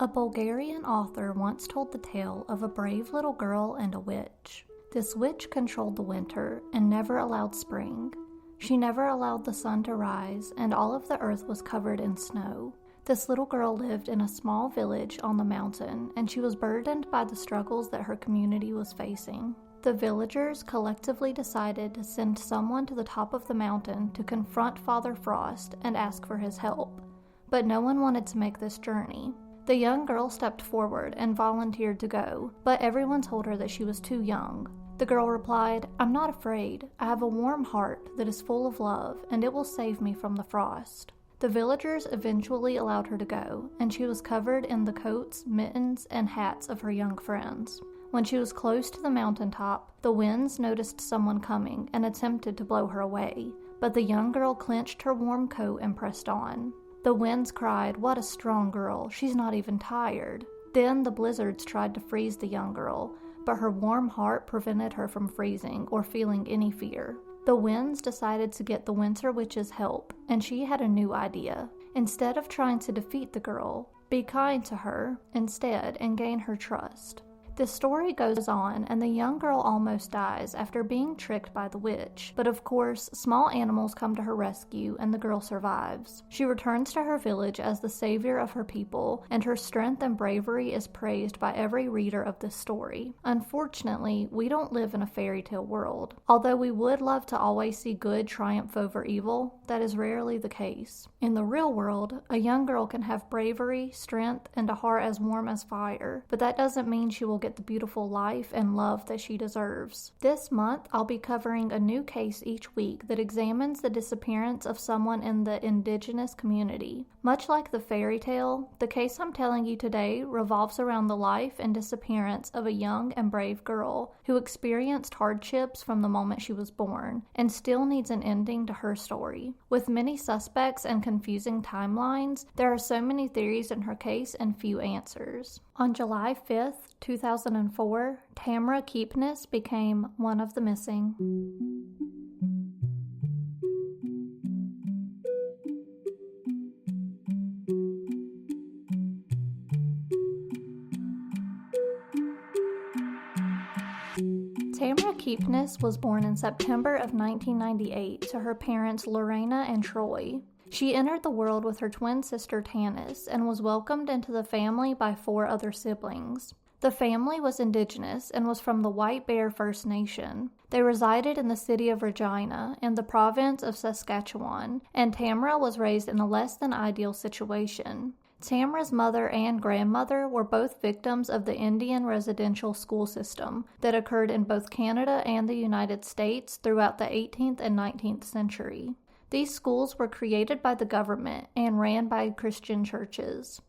A Bulgarian author once told the tale of a brave little girl and a witch. This witch controlled the winter and never allowed spring. She never allowed the sun to rise, and all of the earth was covered in snow. This little girl lived in a small village on the mountain, and she was burdened by the struggles that her community was facing. The villagers collectively decided to send someone to the top of the mountain to confront Father Frost and ask for his help. But no one wanted to make this journey. The young girl stepped forward and volunteered to go, but everyone told her that she was too young. The girl replied, "I'm not afraid. I have a warm heart that is full of love, and it will save me from the frost." The villagers eventually allowed her to go, and she was covered in the coats, mittens, and hats of her young friends. When she was close to the mountaintop, the winds noticed someone coming and attempted to blow her away, but the young girl clenched her warm coat and pressed on. The winds cried, "What a strong girl, she's not even tired." Then the blizzards tried to freeze the young girl, but her warm heart prevented her from freezing or feeling any fear. The winds decided to get the winter witch's help, and she had a new idea. Instead of trying to defeat the girl, be kind to her instead and gain her trust. The story goes on, and the young girl almost dies after being tricked by the witch. But of course, small animals come to her rescue, and the girl survives. She returns to her village as the savior of her people, and her strength and bravery is praised by every reader of this story. Unfortunately, we don't live in a fairy tale world. Although we would love to always see good triumph over evil, that is rarely the case. In the real world, a young girl can have bravery, strength, and a heart as warm as fire, but that doesn't mean she will get the beautiful life and love that she deserves. This month, I'll be covering a new case each week that examines the disappearance of someone in the indigenous community. Much like the fairy tale, the case I'm telling you today revolves around the life and disappearance of a young and brave girl who experienced hardships from the moment she was born and still needs an ending to her story. With many suspects and confusing timelines, there are so many theories in her case and few answers. On July 5th, 2004, Tamra Keepness became one of the missing. Tamra Keepness was born in September of 1998 to her parents Lorena and Troy. She entered the world with her twin sister Tanis and was welcomed into the family by 4 other siblings. The family was indigenous and was from the White Bear First Nation. They resided in the city of Regina in the province of Saskatchewan, and Tamra was raised in a less than ideal situation. Tamra's mother and grandmother were both victims of the Indian residential school system that occurred in both Canada and the United States throughout the 18th and 19th century. These schools were created by the government and ran by Christian churches.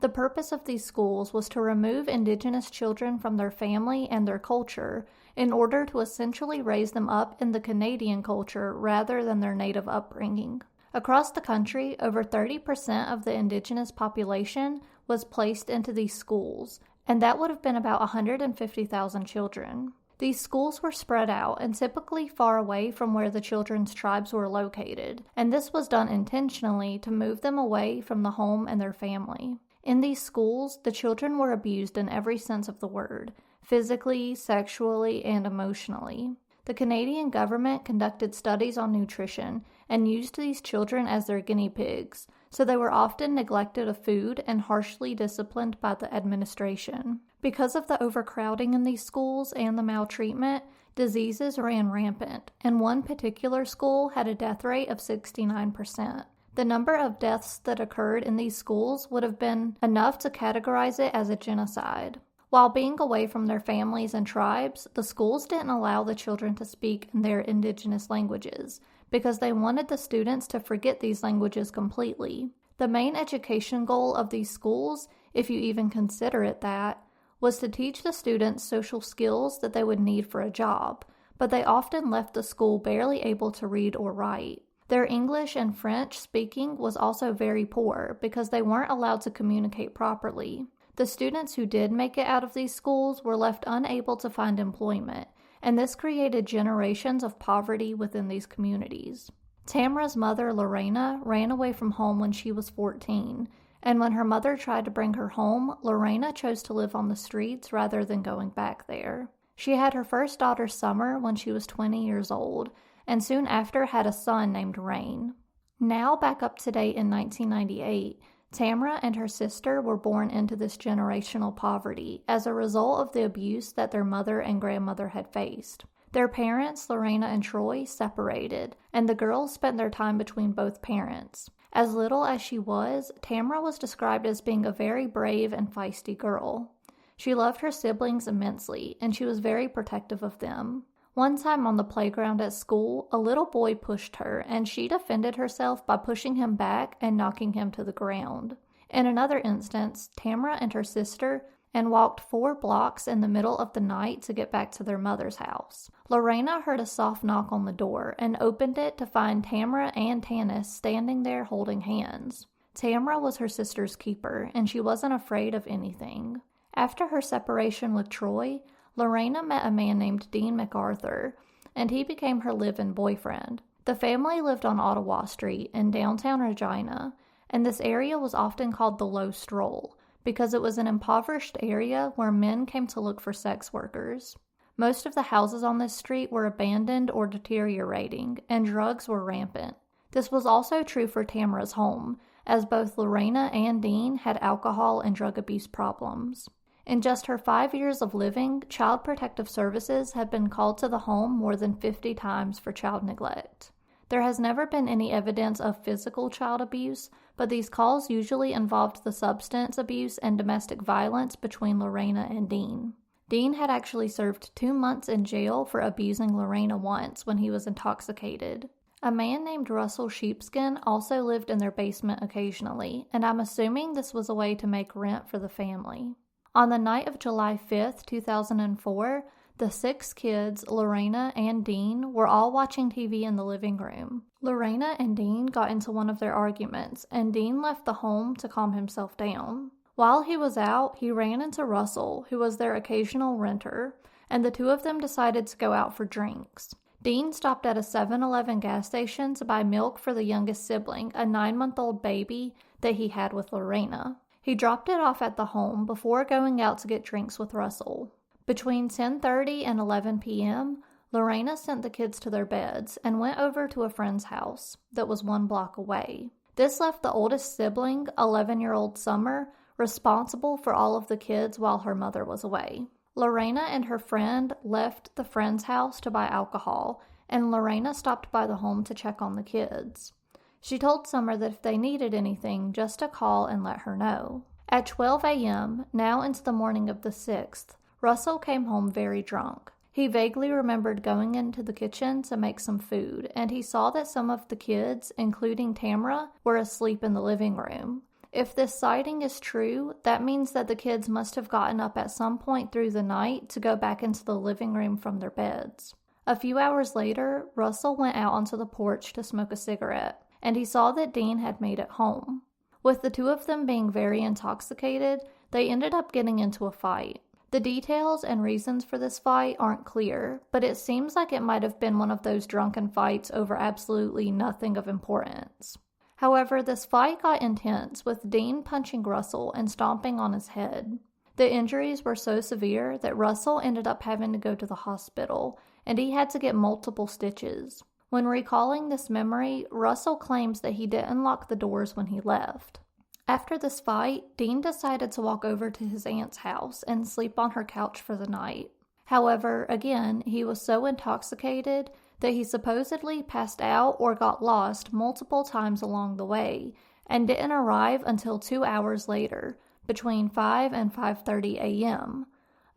The purpose of these schools was to remove Indigenous children from their family and their culture in order to essentially raise them up in the Canadian culture rather than their native upbringing. Across the country, over 30% of the Indigenous population was placed into these schools, and that would have been about 150,000 children. These schools were spread out and typically far away from where the children's tribes were located, and this was done intentionally to move them away from the home and their family. In these schools, the children were abused in every sense of the word, physically, sexually, and emotionally. The Canadian government conducted studies on nutrition and used these children as their guinea pigs, so they were often neglected of food and harshly disciplined by the administration. Because of the overcrowding in these schools and the maltreatment, diseases ran rampant, and one particular school had a death rate of 69%. The number of deaths that occurred in these schools would have been enough to categorize it as a genocide. While being away from their families and tribes, the schools didn't allow the children to speak in their indigenous languages because they wanted the students to forget these languages completely. The main education goal of these schools, if you even consider it that, was to teach the students social skills that they would need for a job, but they often left the school barely able to read or write. Their English and French speaking was also very poor because they weren't allowed to communicate properly. The students who did make it out of these schools were left unable to find employment, and this created generations of poverty within these communities. Tamra's mother, Lorena, ran away from home when she was 14, And when her mother tried to bring her home, Lorena chose to live on the streets rather than going back there. She had her first daughter, Summer, when she was 20 years old, and soon after had a son named Rain. Now back up to date in 1998, Tamra and her sister were born into this generational poverty as a result of the abuse that their mother and grandmother had faced. Their parents, Lorena and Troy, separated, and the girls spent their time between both parents. As little as she was, Tamra was described as being a very brave and feisty girl. She loved her siblings immensely, and she was very protective of them. One time on the playground at school, a little boy pushed her, and she defended herself by pushing him back and knocking him to the ground. In another instance, Tamra and her sister walked 4 blocks in the middle of the night to get back to their mother's house. Lorena heard a soft knock on the door and opened it to find Tamra and Tanis standing there holding hands. Tamra was her sister's keeper, and she wasn't afraid of anything. After her separation with Troy, Lorena met a man named Dean MacArthur, and he became her live-in boyfriend. The family lived on Ottawa Street in downtown Regina, and this area was often called the Low Stroll, because it was an impoverished area where men came to look for sex workers. Most of the houses on this street were abandoned or deteriorating, and drugs were rampant. This was also true for Tamra's home, as both Lorena and Dean had alcohol and drug abuse problems. In just her 5 years of living, Child Protective Services had been called to the home more than 50 times for child neglect. There has never been any evidence of physical child abuse, but these calls usually involved the substance abuse and domestic violence between Lorena and Dean. Dean had actually served 2 months in jail for abusing Lorena once when he was intoxicated. A man named Russell Sheepskin also lived in their basement occasionally, and I'm assuming this was a way to make rent for the family. On the night of July 5th, 2004, the 6 kids, Lorena and Dean, were all watching TV in the living room. Lorena and Dean got into one of their arguments, and Dean left the home to calm himself down. While he was out, he ran into Russell, who was their occasional renter, and the two of them decided to go out for drinks. Dean stopped at a 7-Eleven gas station to buy milk for the youngest sibling, a 9-month-old baby that he had with Lorena. He dropped it off at the home before going out to get drinks with Russell. Between 10:30 and 11 p.m., Lorena sent the kids to their beds and went over to a friend's house that was 1 block away. This left the oldest sibling, 11-year-old Summer, responsible for all of the kids while her mother was away. Lorena and her friend left the friend's house to buy alcohol, and Lorena stopped by the home to check on the kids. She told Summer that if they needed anything, just to call and let her know. At 12 a.m., now into the morning of the 6th, Russell came home very drunk. He vaguely remembered going into the kitchen to make some food, and he saw that some of the kids, including Tamra, were asleep in the living room. If this sighting is true, that means that the kids must have gotten up at some point through the night to go back into the living room from their beds. A few hours later, Russell went out onto the porch to smoke a cigarette, and he saw that Dean had made it home. With the two of them being very intoxicated, they ended up getting into a fight. The details and reasons for this fight aren't clear, but it seems like it might have been one of those drunken fights over absolutely nothing of importance. However, this fight got intense, with Dean punching Russell and stomping on his head. The injuries were so severe that Russell ended up having to go to the hospital, and he had to get multiple stitches. When recalling this memory, Russell claims that he didn't lock the doors when he left. After this fight, Dean decided to walk over to his aunt's house and sleep on her couch for the night. However, again, he was so intoxicated that he supposedly passed out or got lost multiple times along the way and didn't arrive until 2 hours later, between 5 and 5:30 a.m.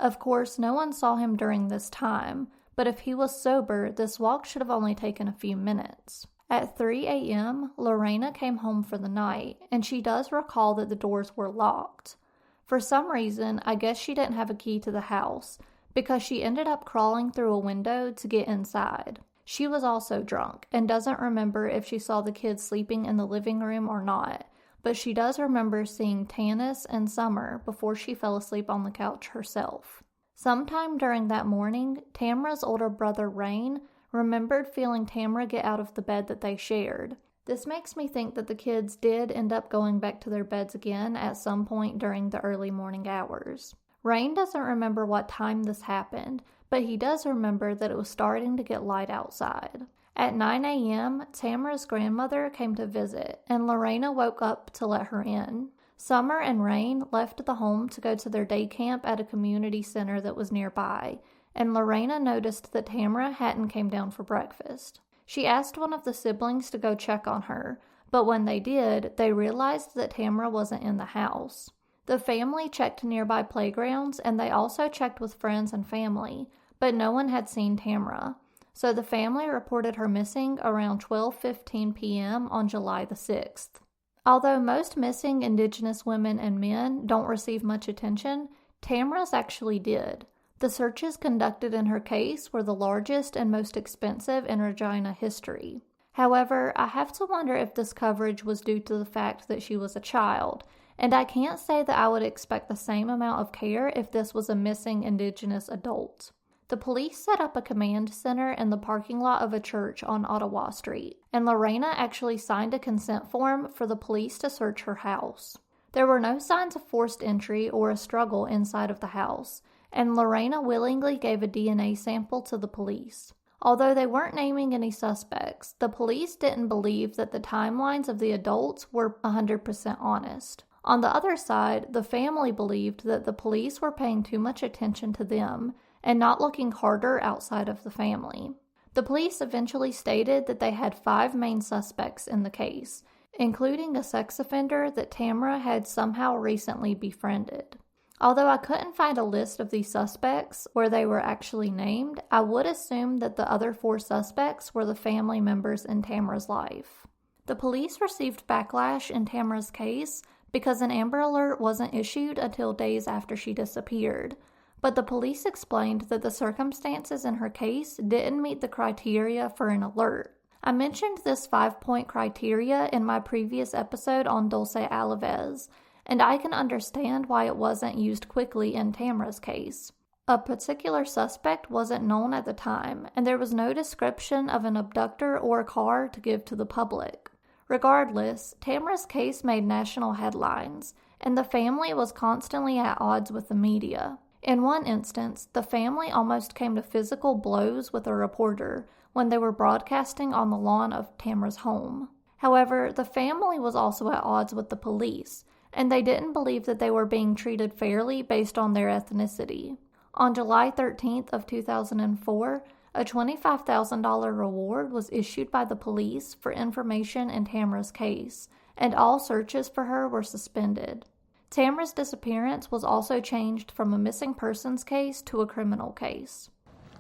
Of course, no one saw him during this time, but if he was sober, this walk should have only taken a few minutes. At 3 a.m., Lorena came home for the night, and she does recall that the doors were locked. For some reason, I guess she didn't have a key to the house, because she ended up crawling through a window to get inside. She was also drunk, and doesn't remember if she saw the kids sleeping in the living room or not, but she does remember seeing Tanis and Summer before she fell asleep on the couch herself. Sometime during that morning, Tamra's older brother, Rain, remembered feeling Tamra get out of the bed that they shared. This makes me think that the kids did end up going back to their beds again at some point during the early morning hours. Rain doesn't remember what time this happened, but he does remember that it was starting to get light outside. At 9 a.m., Tamra's grandmother came to visit, and Lorena woke up to let her in. Summer and Rain left the home to go to their day camp at a community center that was nearby, and Lorena noticed that Tamra hadn't came down for breakfast. She asked one of the siblings to go check on her, but when they did, they realized that Tamra wasn't in the house. The family checked nearby playgrounds, and they also checked with friends and family, but no one had seen Tamra. So the family reported her missing around 12:15 p.m. on July the 6th. Although most missing Indigenous women and men don't receive much attention, Tamra's actually did. The searches conducted in her case were the largest and most expensive in Regina history. However, I have to wonder if this coverage was due to the fact that she was a child, and I can't say that I would expect the same amount of care if this was a missing Indigenous adult. The police set up a command center in the parking lot of a church on Ottawa Street, and Lorena actually signed a consent form for the police to search her house. There were no signs of forced entry or a struggle inside of the house, and Lorena willingly gave a DNA sample to the police. Although they weren't naming any suspects, the police didn't believe that the timelines of the adults were 100% honest. On the other side, the family believed that the police were paying too much attention to them and not looking harder outside of the family. The police eventually stated that they had 5 main suspects in the case, including a sex offender that Tamra had somehow recently befriended. Although I couldn't find a list of these suspects where they were actually named, I would assume that the other 4 suspects were the family members in Tamra's life. The police received backlash in Tamra's case because an Amber Alert wasn't issued until days after she disappeared, but the police explained that the circumstances in her case didn't meet the criteria for an alert. I mentioned this 5-point criteria in my previous episode on Dulce Alaves, and I can understand why it wasn't used quickly in Tamra's case. A particular suspect wasn't known at the time, and there was no description of an abductor or a car to give to the public. Regardless, Tamra's case made national headlines, and the family was constantly at odds with the media. In one instance, the family almost came to physical blows with a reporter when they were broadcasting on the lawn of Tamra's home. However, the family was also at odds with the police, and they didn't believe that they were being treated fairly based on their ethnicity. On July 13th of 2004, a $25,000 reward was issued by the police for information in Tamra's case, and all searches for her were suspended. Tamra's disappearance was also changed from a missing persons case to a criminal case.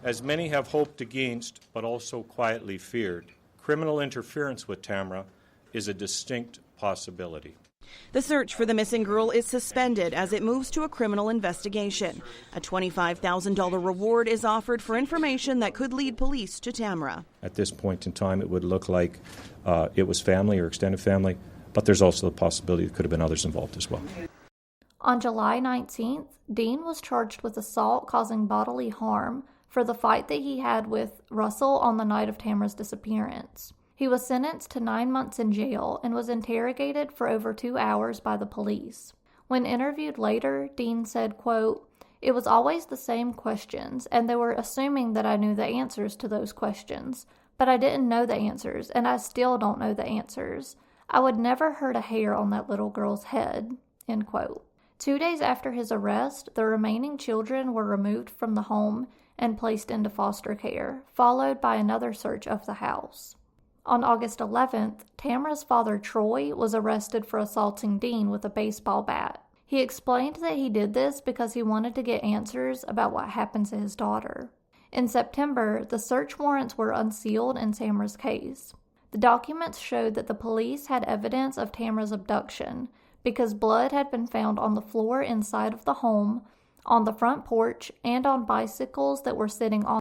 As many have hoped against, but also quietly feared, criminal interference with Tamra is a distinct possibility. The search for the missing girl is suspended as it moves to a criminal investigation. A $25,000 reward is offered for information that could lead police to Tamra. At this point in time, it would look like it was family or extended family, but there's also the possibility there could have been others involved as well. On July 19th, Dean was charged with assault causing bodily harm for the fight that he had with Russell on the night of Tamra's disappearance. He was sentenced to 9 months in jail and was interrogated for over 2 hours by the police. When interviewed later, Dean said, quote, "It was always the same questions, and they were assuming that I knew the answers to those questions. But I didn't know the answers, and I still don't know the answers. I would never hurt a hair on that little girl's head," end quote. 2 days after his arrest, the remaining children were removed from the home and placed into foster care, followed by another search of the house. On August 11th, Tamra's father, Troy, was arrested for assaulting Dean with a baseball bat. He explained that he did this because he wanted to get answers about what happened to his daughter. In September, the search warrants were unsealed in Tamra's case. The documents showed that the police had evidence of Tamra's abduction because blood had been found on the floor inside of the home, on the front porch, and on bicycles that were sitting on